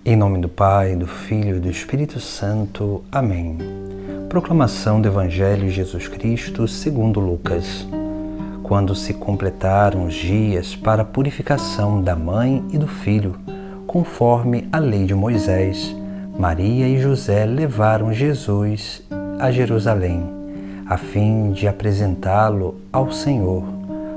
Em nome do Pai, do Filho e do Espírito Santo. Amém. Proclamação do Evangelho de Jesus Cristo segundo Lucas. Quando se completaram os dias para a purificação da mãe e do filho, conforme a lei de Moisés, Maria e José levaram Jesus a Jerusalém, a fim de apresentá-lo ao Senhor,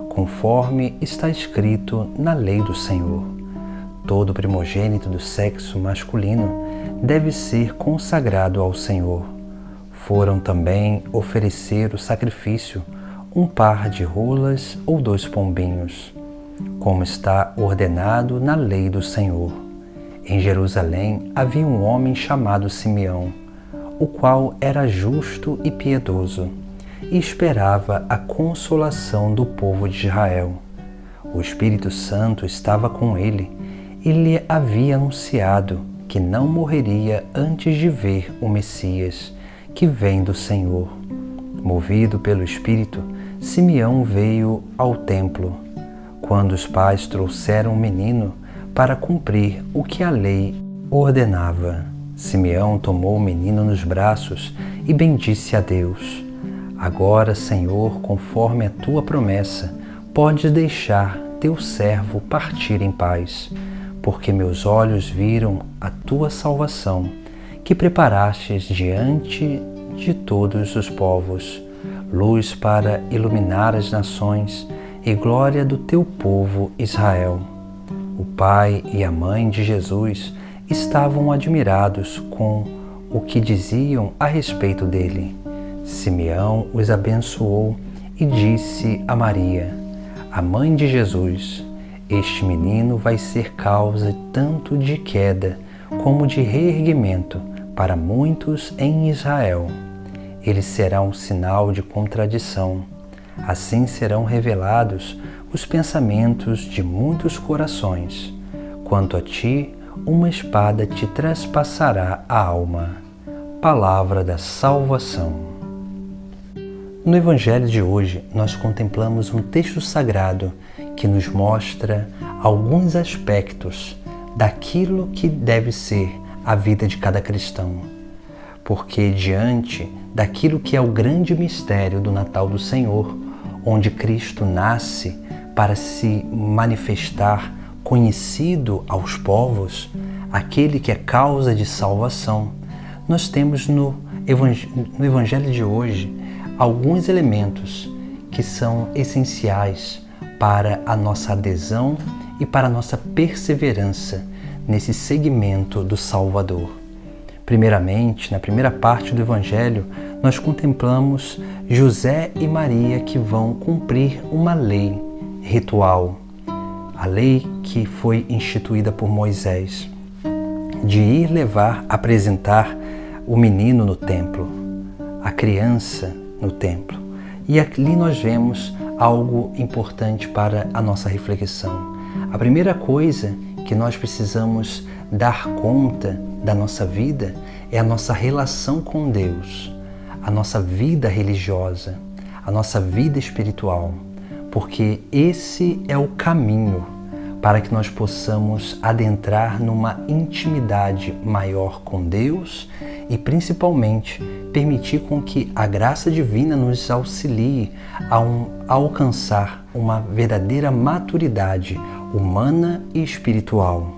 conforme está escrito na lei do Senhor. Todo primogênito do sexo masculino deve ser consagrado ao Senhor. Foram também oferecer o sacrifício, um par de rolas ou 2 pombinhos, como está ordenado na lei do Senhor. Em Jerusalém havia um homem chamado Simeão, o qual era justo e piedoso, e esperava a consolação do povo de Israel. O Espírito Santo estava com ele, e lhe havia anunciado que não morreria antes de ver o Messias, que vem do Senhor. Movido pelo Espírito, Simeão veio ao templo, quando os pais trouxeram o menino para cumprir o que a lei ordenava. Simeão tomou o menino nos braços e bendisse a Deus. Agora, Senhor, conforme a tua promessa, podes deixar teu servo partir em paz, porque meus olhos viram a tua salvação, que preparastes diante de todos os povos, luz para iluminar as nações e glória do teu povo Israel. O pai e a mãe de Jesus estavam admirados com o que diziam a respeito dele. Simeão os abençoou e disse a Maria, a mãe de Jesus: este menino vai ser causa tanto de queda como de reerguimento para muitos em Israel. Ele será um sinal de contradição. Assim serão revelados os pensamentos de muitos corações. Quanto a ti, uma espada te traspassará a alma. Palavra da salvação. No Evangelho de hoje, nós contemplamos um texto sagrado que nos mostra alguns aspectos daquilo que deve ser a vida de cada cristão. Porque diante daquilo que é o grande mistério do Natal do Senhor, onde Cristo nasce para se manifestar conhecido aos povos, aquele que é causa de salvação, nós temos no Evangelho de hoje alguns elementos que são essenciais para a nossa adesão e para a nossa perseverança nesse segmento do Salvador. Primeiramente, na primeira parte do Evangelho, nós contemplamos José e Maria que vão cumprir uma lei ritual, a lei que foi instituída por Moisés, de ir apresentar o menino no templo, a criança no templo. E ali nós vemos algo importante para a nossa reflexão. A primeira coisa que nós precisamos dar conta da nossa vida é a nossa relação com Deus, a nossa vida religiosa, a nossa vida espiritual, porque esse é o caminho para que nós possamos adentrar numa intimidade maior com Deus e principalmente permitir com que a graça divina nos auxilie a alcançar uma verdadeira maturidade humana e espiritual.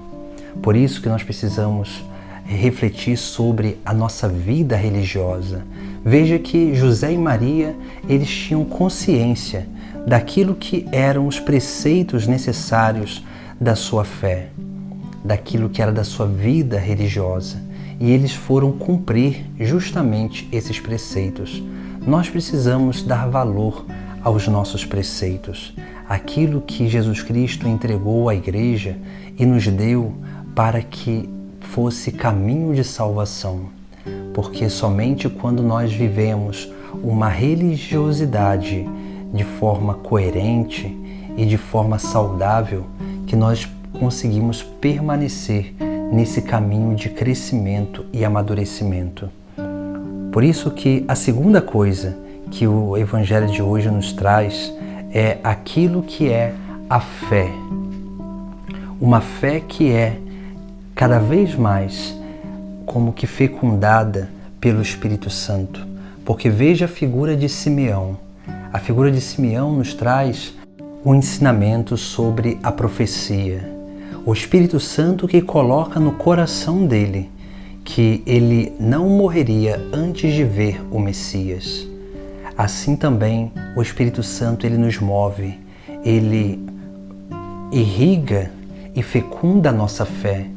Por isso que nós precisamos refletir sobre a nossa vida religiosa. Veja que José e Maria, eles tinham consciência daquilo que eram os preceitos necessários da sua fé, daquilo que era da sua vida religiosa, e eles foram cumprir justamente esses preceitos. Nós precisamos dar valor aos nossos preceitos, aquilo que Jesus Cristo entregou à igreja e nos deu para que fosse caminho de salvação, porque somente quando nós vivemos uma religiosidade de forma coerente e de forma saudável que nós conseguimos permanecer nesse caminho de crescimento e amadurecimento. Por isso que a segunda coisa que o Evangelho de hoje nos traz é aquilo que é a fé. Uma fé que é cada vez mais como que fecundada pelo Espírito Santo. Porque veja a figura de Simeão. A figura de Simeão nos traz um ensinamento sobre a profecia. O Espírito Santo que coloca no coração dele que ele não morreria antes de ver o Messias. Assim também o Espírito Santo ele nos move, ele irriga e fecunda a nossa fé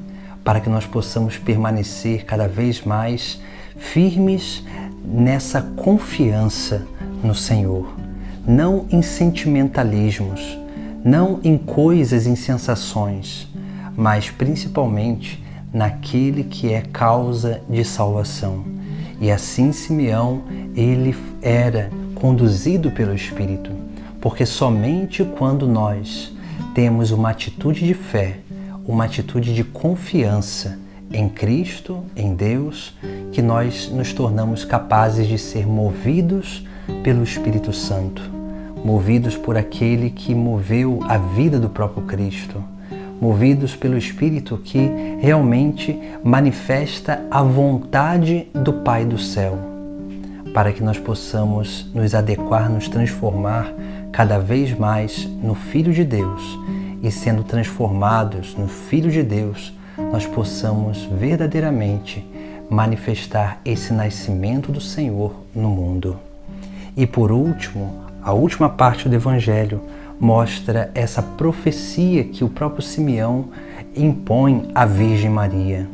para que nós possamos permanecer cada vez mais firmes nessa confiança no Senhor, não em sentimentalismos, não em coisas, em sensações, mas principalmente naquele que é causa de salvação. E assim Simeão, ele era conduzido pelo Espírito, porque somente quando nós temos uma atitude de fé, uma atitude de confiança em Cristo, em Deus, que nós nos tornamos capazes de ser movidos pelo Espírito Santo, movidos por aquele que moveu a vida do próprio Cristo, movidos pelo Espírito que realmente manifesta a vontade do Pai do céu, para que nós possamos nos adequar, nos transformar cada vez mais no Filho de Deus, e sendo transformados no Filho de Deus, nós possamos verdadeiramente manifestar esse nascimento do Senhor no mundo. E por último, a última parte do Evangelho mostra essa profecia que o próprio Simeão impõe à Virgem Maria,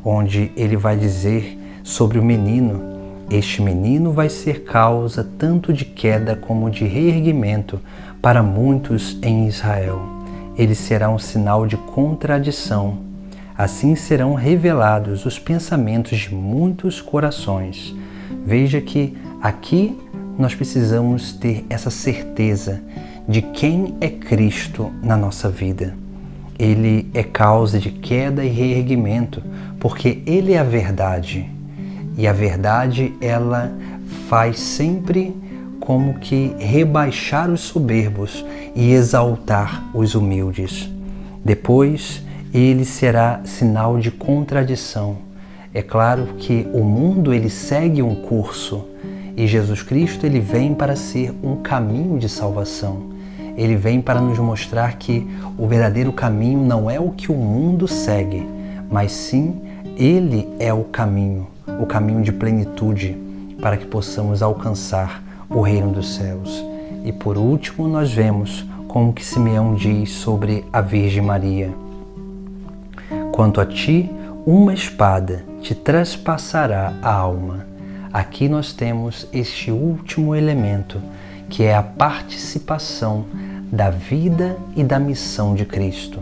onde ele vai dizer sobre o menino: este menino vai ser causa tanto de queda como de reerguimento para muitos em Israel. Ele será um sinal de contradição. Assim serão revelados os pensamentos de muitos corações. Veja que aqui nós precisamos ter essa certeza de quem é Cristo na nossa vida. Ele é causa de queda e reerguimento, porque Ele é a verdade. E a verdade, ela faz sempre como que rebaixar os soberbos e exaltar os humildes. Depois, Ele será sinal de contradição. É claro que o mundo ele segue um curso e Jesus Cristo ele vem para ser um caminho de salvação. Ele vem para nos mostrar que o verdadeiro caminho não é o que o mundo segue, mas sim Ele é o caminho de plenitude para que possamos alcançar o reino dos céus. E por último nós vemos como que Simeão diz sobre a Virgem Maria: quanto a ti, uma espada te traspassará a alma. Aqui nós temos este último elemento, que é a participação da vida e da missão de Cristo.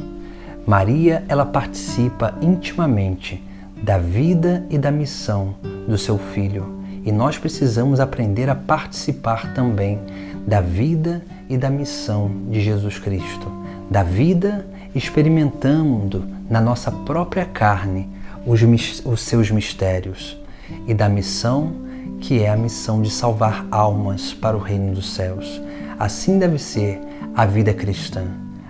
Maria, ela participa intimamente da vida e da missão do seu Filho. E nós precisamos aprender a participar também da vida e da missão de Jesus Cristo. Da vida, experimentando na nossa própria carne os seus mistérios. E da missão, que é a missão de salvar almas para o reino dos céus. Assim deve ser a vida cristã.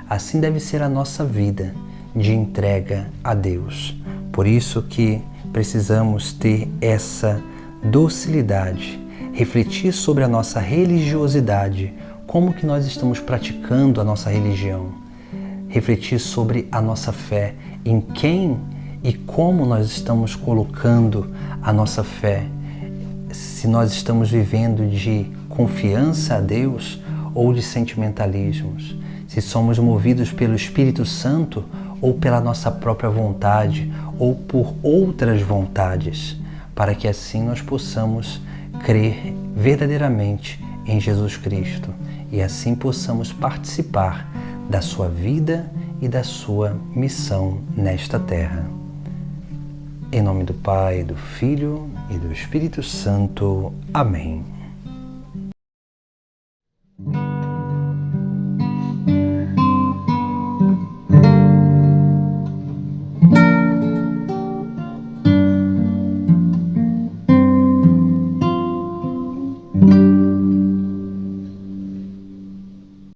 Assim deve ser a nossa vida de entrega a Deus. Por isso que precisamos ter essa docilidade, refletir sobre a nossa religiosidade, como que nós estamos praticando a nossa religião, refletir sobre a nossa fé, em quem e como nós estamos colocando a nossa fé, se nós estamos vivendo de confiança a Deus ou de sentimentalismos, se somos movidos pelo Espírito Santo ou pela nossa própria vontade ou por outras vontades, para que assim nós possamos crer verdadeiramente em Jesus Cristo e assim possamos participar da sua vida e da sua missão nesta terra. Em nome do Pai, do Filho e do Espírito Santo. Amém.